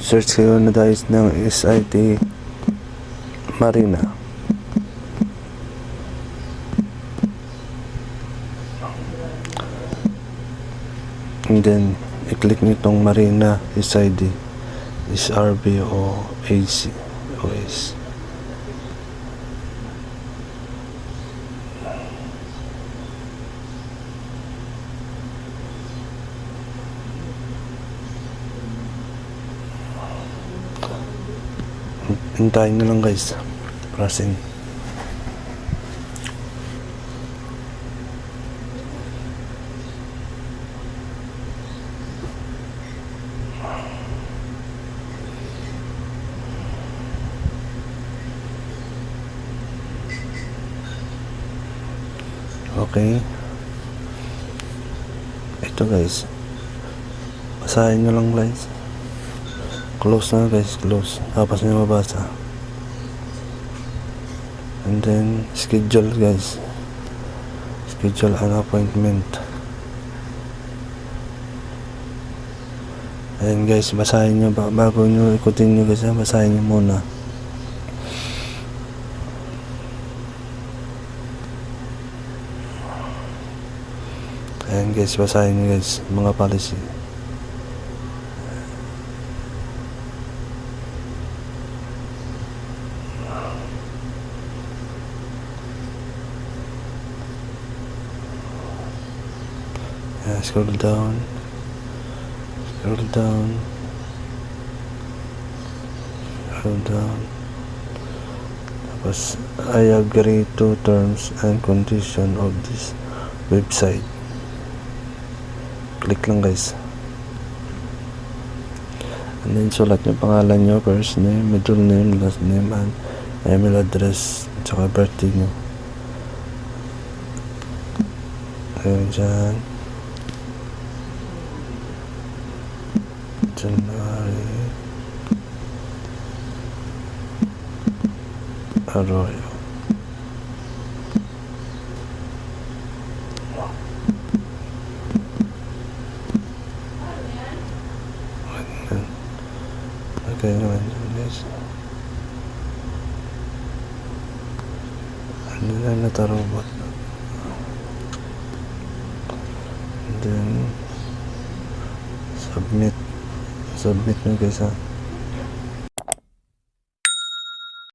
Search kayo na guys ng SIT Marina. And then i-click nyo itong Marina SID SRB o AC OS. Hintayin nyo lang guys, pressing. Okay, ito guys, basahin nyo lang guys. Close na guys, close. Tapos nyo mabasa. And then schedule guys, schedule an appointment. Ayan guys, basahin nyo bago nyo ikutin nyo guys, basahin nyo muna. Ayan guys, basahin nyo guys mga policy. Scroll down, scroll down, scroll down. Tapos I agree to terms and condition of this website. Click lang guys. And then sulat yung pangalan nyo, first name, middle name, last name, and email address, tsaka birthday nyo. Ayun dyan. January Arroyo. Okay naman guys. Ano na natarobot. And then submit nyo guys ha.